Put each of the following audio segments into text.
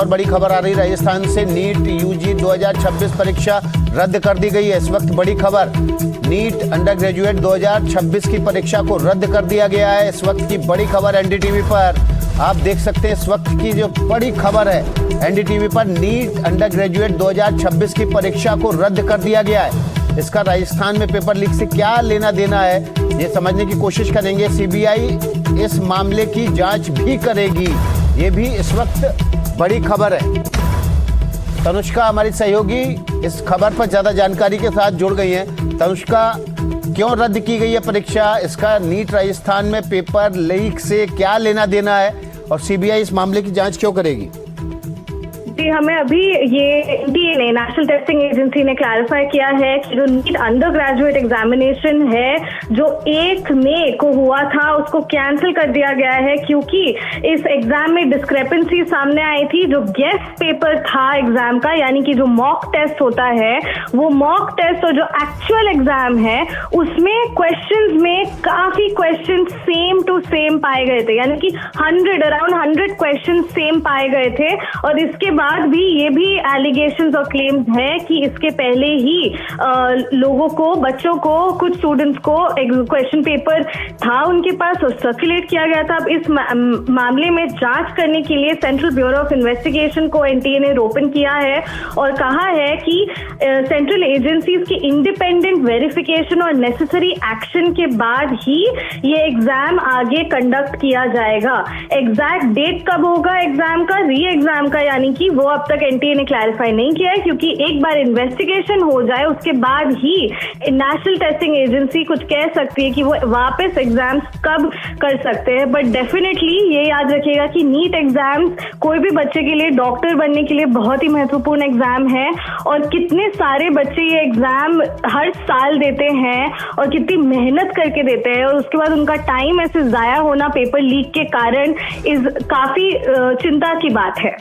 और बड़ी खबर आ रही राजस्थान से, नीट यूजी 2026 परीक्षा रद्द कर दी गई है। इस वक्त बड़ी खबर, नीट अंडर ग्रेजुएट 2026 की परीक्षा को रद्द कर दिया गया है। इस वक्त की बड़ी खबर एनडीटीवी पर आप देख सकते हैं। इस वक्त की जो बड़ी खबर है एनडीटीवी पर, नीट अंडर ग्रेजुएट 2026 की परीक्षा को रद्द कर दिया गया है। इसका राजस्थान में पेपर लीक से क्या लेना देना है, ये समझने की कोशिश करेंगे। सीबीआई इस मामले की जांच भी करेगी, ये भी इस वक्त बड़ी खबर है। तनुष्का हमारी सहयोगी इस खबर पर ज्यादा जानकारी के साथ जुड़ गई हैं। तनुष्का, क्यों रद्द की गई है परीक्षा? इसका नीट राजस्थान में पेपर लीक से क्या लेना देना है और सीबीआई इस मामले की जांच क्यों करेगी? हमें अभी ये एनटीए ने, नेशनल टेस्टिंग एजेंसी ने क्लैरिफाई किया है कि जो नीट अंडर ग्रेजुएट एग्जामिनेशन है जो 1 मई को हुआ था उसको कैंसिल कर दिया गया है, क्योंकि इस एग्जाम में डिस्क्रेपेंसी सामने आई थी। जो गेस्ट पेपर था एग्जाम का, यानी कि जो मॉक टेस्ट होता है, वो मॉक टेस्ट और जो एक्चुअल एग्जाम है उसमें क्वेश्चंस में काफी क्वेश्चन सेम टू सेम पाए गए थे, यानी कि अराउंड 100 क्वेश्चन सेम पाए गए थे। और इसके बाद भी ये भी एलिगेशंस और क्लेम्स है कि इसके पहले ही लोगों को, बच्चों को, कुछ स्टूडेंट्स को क्वेश्चन पेपर था उनके पास और सर्कुलेट किया गया था। अब इस मामले में जांच करने के लिए सेंट्रल ब्यूरो ऑफ इन्वेस्टिगेशन को एनटीए ने ओपन किया है और कहा है कि सेंट्रल एजेंसीज की इंडिपेंडेंट वेरिफिकेशन और नेसेसरी एक्शन के बाद ही ये एग्जाम आगे कंडक्ट किया जाएगा। एग्जैक्ट डेट कब होगा एग्जाम का, री एग्जाम का, यानी कि वो अब तक एनटीए ने क्लैरिफाई नहीं किया है, क्योंकि एक बार इन्वेस्टिगेशन हो जाए उसके बाद ही नेशनल टेस्टिंग एजेंसी कुछ कह सकती है कि वो वापस एग्जाम्स कब कर सकते हैं। बट डेफिनेटली ये याद रखिएगा कि नीट एग्जाम्स कोई भी बच्चे के लिए, डॉक्टर बनने के लिए बहुत ही महत्वपूर्ण एग्जाम है और कितने सारे बच्चे ये एग्जाम हर साल देते हैं और कितनी मेहनत करके देते हैं और उसके बाद उनका टाइम ऐसे जाया होना पेपर लीक के कारण काफी चिंता की बात है।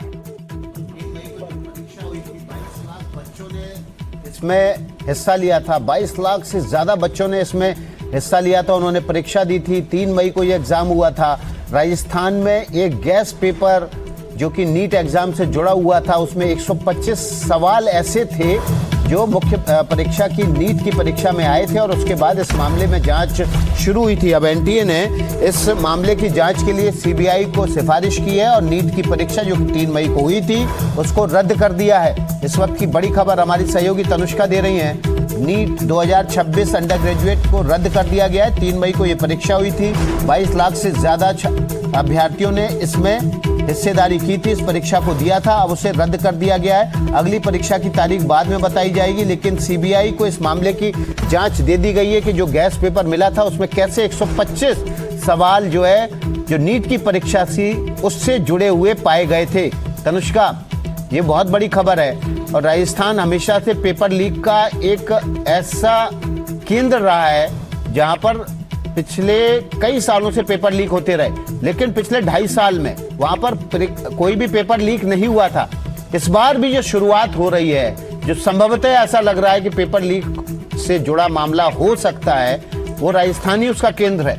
इसमें हिस्सा लिया था, 22 लाख से ज्यादा बच्चों ने इसमें हिस्सा लिया था। उन्होंने परीक्षा दी थी। 3 मई को ये एग्जाम हुआ था। राजस्थान में एक गैस पेपर जो कि नीट एग्जाम से जुड़ा हुआ था, उसमें 125 सवाल ऐसे थे जो मुख्य परीक्षा की नीट की परीक्षा में आए थे और उसके बाद इस मामले में जांच शुरू हुई थी। अब एनटीए ने इस मामले की जांच के लिए सीबीआई को सिफारिश की है और नीट की परीक्षा जो 3 मई को हुई थी उसको रद्द कर दिया है। इस वक्त की बड़ी खबर हमारी सहयोगी तनुष्का दे रही है। नीट 2026 अंडर ग्रेजुएट को रद्द कर दिया गया है। 3 मई को ये परीक्षा हुई थी। 22 लाख से ज्यादा अभ्यर्थियों ने इसमें हिस्सेदारी की थी, इस परीक्षा को दिया था। अब उसे रद्द कर दिया गया है। अगली परीक्षा की तारीख बाद में बताई जाएगी, लेकिन सीबीआई को इस मामले की जांच दे दी गई है कि जो गैस पेपर मिला था उसमें कैसे 125 सवाल जो है जो नीट की परीक्षा थी उससे जुड़े हुए पाए गए थे। तनुष्का, ये बहुत बड़ी खबर है और राजस्थान हमेशा से पेपर लीक का एक ऐसा केंद्र रहा है जहां पर पिछले कई सालों से पेपर लीक होते रहे, लेकिन पिछले 2.5 साल में वहां पर कोई भी पेपर लीक नहीं हुआ था। इस बार भी जो शुरुआत हो रही है, जो संभवतः ऐसा लग रहा है कि पेपर लीक से जुड़ा मामला हो सकता है, वो राजस्थान ही उसका केंद्र है।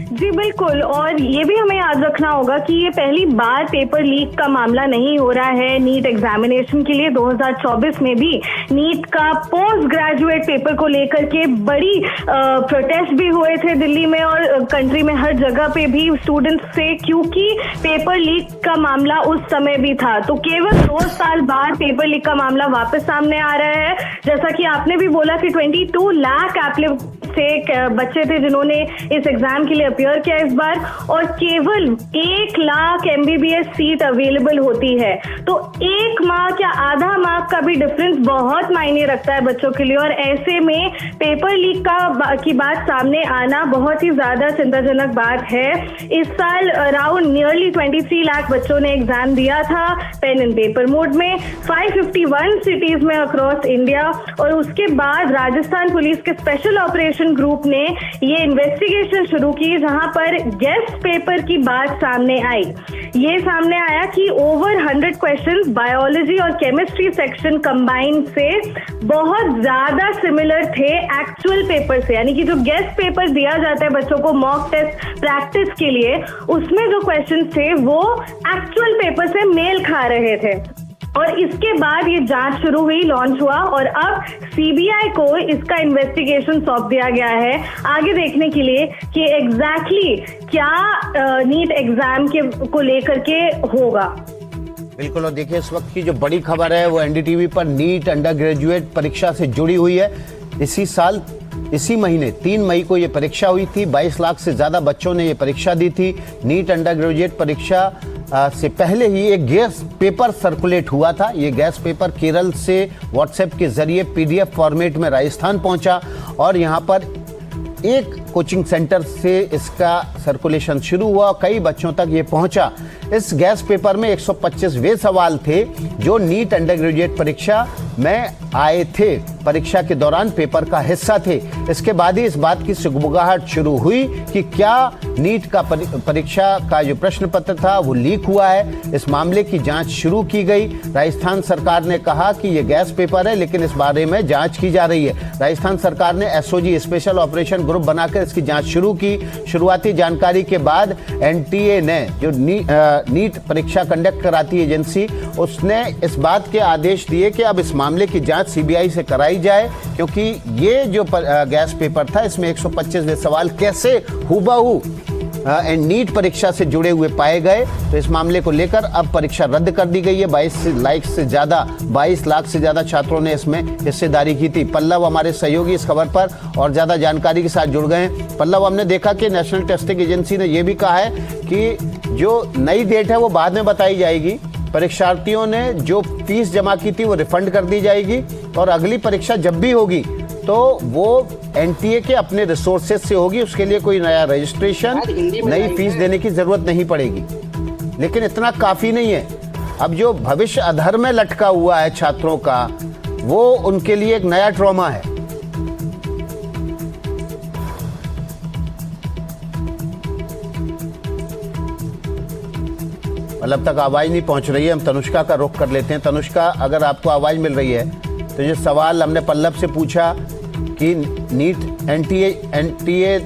जी बिल्कुल, और ये भी हमें याद रखना होगा कि ये पहली बार पेपर लीक का मामला नहीं हो रहा है नीट एग्जामिनेशन के लिए। 2024 में भी नीट का पोस्ट ग्रेजुएट पेपर को लेकर के बड़ी प्रोटेस्ट भी हुए थे दिल्ली में और कंट्री में हर जगह पे भी स्टूडेंट्स से, क्योंकि पेपर लीक का मामला उस समय भी था। तो केवल 2 साल बाद पेपर लीक का मामला वापस सामने आ रहा है। जैसा कि आपने भी बोला कि 22 लाख बच्चे थे जिन्होंने इस एग्जाम के लिए अपियर किया इस बार, और केवल 1 लाख MBBS सीट अवेलेबल होती है। तो 1 मार्क या आधा मार्क का भी डिफरेंस बहुत मायने रखता है बच्चों के लिए, और ऐसे में पेपर लीक की बात सामने आना बहुत ही ज्यादा चिंताजनक बात है। इस साल अराउंड नियरली 23 लाख बच्चों ने एग्जाम दिया था पेन एंड पेपर मोड में 551 सिटीज में अक्रॉस इंडिया, और उसके बाद राजस्थान पुलिस के स्पेशल ऑपरेशन ग्रुप ने ये इन्वेस्टिगेशन शुरू की, जहां जहां पर गेस्ट पेपर की बात सामने आई। ये सामने आया कि ओवर 100 क्वेश्चंस बायोलॉजी और केमिस्ट्री सेक्शन कंबाइन से बहुत ज्यादा सिमिलर थे एक्चुअल पेपर से, यानी कि जो गेस्ट पेपर दिया जाता है बच्चों को मॉक टेस्ट प्रैक्टिस के लिए, उसमें जो क्वेश्चंस थे वो एक्चुअल पेपर से मेल खा रहे थे। और इसके बाद ये जांच शुरू हुई, लॉन्च हुआ और अब सीबीआई को इसका इन्वेस्टिगेशन सौंप दिया गया है आगे देखने के लिए कि एग्जैक्टली क्या नीट एग्जाम के को लेकर के होगा। बिल्कुल। और देखिए इस वक्त की जो बड़ी खबर है वो एनडीटीवी पर नीट अंडर ग्रेजुएट परीक्षा से जुड़ी हुई है। इसी महीने 3 मई को ये परीक्षा हुई थी। 22 लाख से ज्यादा बच्चों ने ये परीक्षा दी थी। नीट अंडर ग्रेजुएट परीक्षा से पहले ही एक गैस पेपर सर्कुलेट हुआ था। ये गैस पेपर केरल से व्हाट्सएप के जरिए पीडीएफ फॉर्मेट में राजस्थान पहुंचा और यहाँ पर एक कोचिंग सेंटर से इसका सर्कुलेशन शुरू हुआ, कई बच्चों तक ये पहुंचा। इस गैस पेपर में 125 वे सवाल थे जो नीट अंडर ग्रेजुएट परीक्षा में आए थे, परीक्षा के दौरान पेपर का हिस्सा थे। इसके बाद ही इस बात की सुगबुगाहट शुरू हुई कि क्या नीट का परीक्षा का जो प्रश्न पत्र था वो लीक हुआ है। इस मामले की जांच शुरू की गई। राजस्थान सरकार ने कहा कि ये गैस पेपर है, लेकिन इस बारे में जांच की जा रही है। राजस्थान सरकार ने एसओजी स्पेशल ऑपरेशन ग्रुप बनाकर इसकी जांच शुरू की। शुरुआती जानकारी के बाद एनटीए ने, जो नीट परीक्षा कंडक्ट कराती एजेंसी, उसने इस बात के आदेश दिए कि अब इस मामले की जांच सीबीआई से कराई जाए, क्योंकि ये जो गैस पेपर था इसमें 125 सवाल कैसे हुबहू नीट परीक्षा से जुड़े हुए पाए गए। तो इस मामले को लेकर अब परीक्षा रद्द कर दी गई है। 22 लाख से ज्यादा छात्रों ने इसमें हिस्सेदारी की थी। पल्लव हमारे सहयोगी इस खबर पर और ज्यादा जानकारी के साथ जुड़ गए हैं। पल्लव, हमने देखा कि नेशनल टेस्टिंग एजेंसी ने यह भी कहा है कि जो नई डेट है वो बाद में बताई जाएगी। परीक्षार्थियों ने जो फीस जमा की थी वो रिफंड कर दी जाएगी और अगली परीक्षा जब भी होगी तो वो एनटीए के अपने रिसोर्सेज से होगी। उसके लिए कोई नया रजिस्ट्रेशन, नई फीस देने की जरूरत नहीं पड़ेगी। लेकिन इतना काफी नहीं है। अब जो भविष्य अधर में लटका हुआ है छात्रों का, वो उनके लिए एक नया ट्रॉमा है। मतलब तक आवाज नहीं पहुंच रही है। हम तनुष्का का रुख कर लेते हैं। तनुष्का, अगर आपको आवाज मिल रही है तो ये सवाल हमने पल्लव से पूछा कि नीट एनटीए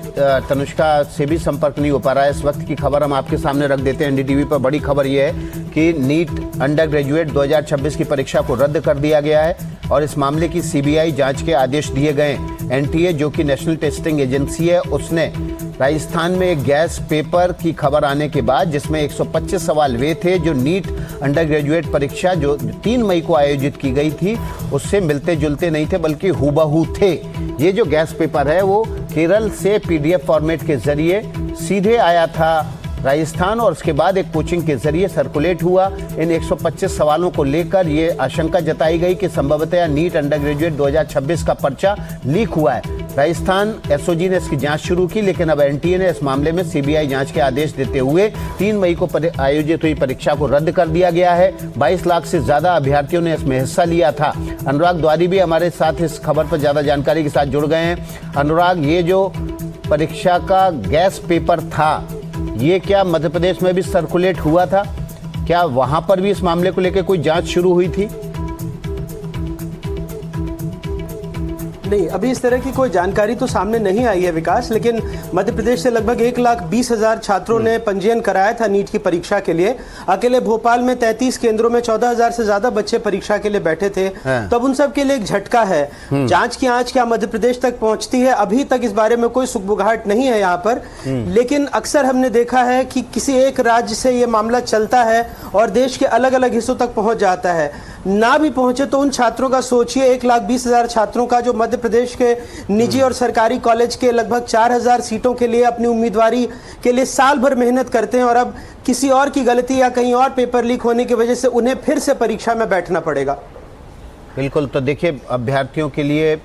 तनुष्का से भी संपर्क नहीं हो पा रहा है। इस वक्त की खबर हम आपके सामने रख देते हैं। एनडीटीवी पर बड़ी खबर यह है कि नीट अंडर ग्रेजुएट 2026 की परीक्षा को रद्द कर दिया गया है और इस मामले की सीबीआई जांच के आदेश दिए गए। एनटीए, जो कि नेशनल टेस्टिंग एजेंसी है, उसने राजस्थान में एक गैस पेपर की खबर आने के बाद, जिसमें 125 सवाल वे थे जो नीट अंडर ग्रेजुएट परीक्षा जो 3 मई को आयोजित की गई थी उससे मिलते जुलते नहीं थे, बल्कि हुबहू थे। ये जो गैस पेपर है वो केरल से पीडीएफ फॉर्मेट के जरिए सीधे आया था राजस्थान और उसके बाद एक कोचिंग के जरिए सर्कुलेट हुआ। इन 125 सवालों को लेकर ये आशंका जताई गई कि संभवतः नीट अंडर ग्रेजुएट 2026 का पर्चा लीक हुआ है। राजस्थान एसओजी ने इसकी जांच शुरू की, लेकिन अब एनटीए ने इस मामले में सीबीआई जांच के आदेश देते हुए 3 मई को आयोजित हुई परीक्षा को रद्द कर दिया गया है। 22 लाख से ज्यादा अभ्यर्थियों ने इसमें हिस्सा लिया था। अनुराग द्वारी भी हमारे साथ इस खबर पर ज्यादा जानकारी के साथ जुड़ गए हैं। अनुराग, ये जो परीक्षा का गैस पेपर था, ये क्या मध्य प्रदेश में भी सर्कुलेट हुआ था? क्या वहां पर भी इस मामले को लेकर कोई जांच शुरू हुई थी? नहीं, अभी इस तरह की कोई जानकारी तो सामने नहीं आई है विकास, लेकिन मध्य प्रदेश से लगभग 1,20,000 छात्रों ने पंजीयन कराया था नीट की परीक्षा के लिए। अकेले भोपाल में 33 केंद्रों में 14,000 से ज्यादा बच्चे परीक्षा के लिए बैठे थे। तो अब उन सब के लिए एक झटका है। जांच की आंच क्या मध्य प्रदेश तक पहुंचती है, अभी तक इस बारे में कोई सुगबुगाहट नहीं है यहाँ पर। लेकिन अक्सर हमने देखा है कि किसी एक राज्य से ये मामला चलता है और देश के अलग अलग हिस्सों तक पहुंच जाता है। ना भी पहुंचे तो उन छात्रों का सोचिए, 1,20,000 छात्रों का जो मध्य प्रदेश के निजी और सरकारी कॉलेज के लगभग 4,000 सीटों के लिए अपनी उम्मीदवारी के लिए साल भर मेहनत करते हैं और अब किसी और की गलती या कहीं और पेपर लीक होने की वजह से उन्हें फिर से परीक्षा में बैठना पड़ेगा। बिल्कुल। तो देखिए, अभ्यर्थियों के लिए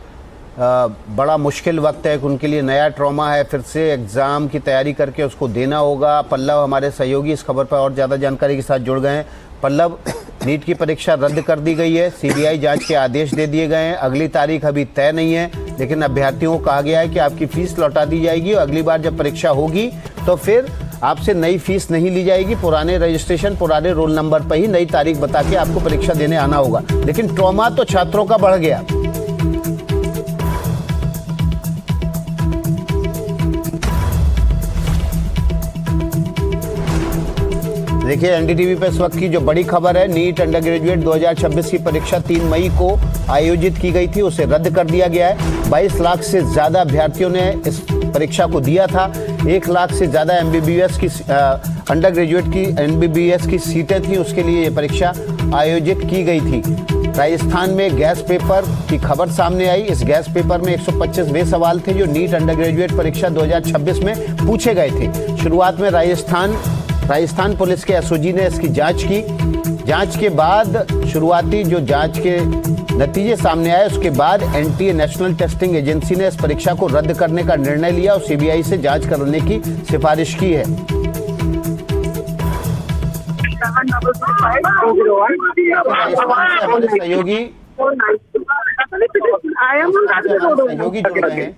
बड़ा मुश्किल वक्त है, उनके लिए नया ट्रॉमा है, फिर से एग्ज़ाम की तैयारी करके उसको देना होगा। पल्लव हमारे सहयोगी इस खबर पर और ज़्यादा जानकारी के साथ जुड़ गए हैं। पल्लव, नीट की परीक्षा रद्द कर दी गई है, सीबीआई जांच के आदेश दे दिए गए हैं, अगली तारीख अभी तय नहीं है, लेकिन अभ्यर्थियों को कहा गया है कि आपकी फीस लौटा दी जाएगी और अगली बार जब परीक्षा होगी तो फिर आपसे नई फीस नहीं ली जाएगी, पुराने रजिस्ट्रेशन पुराने रोल नंबर पर ही नई तारीख बता के आपको परीक्षा देने आना होगा। लेकिन ट्रॉमा तो छात्रों का बढ़ गया। देखिए एनडीटीवी पे इस वक्त की जो बड़ी खबर है, नीट अंडर ग्रेजुएट 2026 की परीक्षा 3 मई को आयोजित की गई थी, उसे रद्द कर दिया गया है। 22 लाख से ज़्यादा अभ्यर्थियों ने इस परीक्षा को दिया था। 1 लाख से ज़्यादा एमबीबीएस की अंडर ग्रेजुएट की एमबीबीएस की सीटें थी, उसके लिए ये परीक्षा आयोजित की गई थी। राजस्थान में गैस पेपर की खबर सामने आई। इस गैस पेपर में 125 वे सवाल थे जो नीट अंडर ग्रेजुएट परीक्षा 2026 में पूछे गए थे। शुरुआत में राजस्थान पुलिस के एसओजी ने इसकी जांच की। जांच के बाद शुरुआती जो जांच के नतीजे सामने आए, उसके बाद एनटीए नेशनल टेस्टिंग एजेंसी ने इस परीक्षा को रद्द करने का निर्णय लिया और सीबीआई से जांच करने की सिफारिश की है। सहयोगी जुड़ रहे हैं।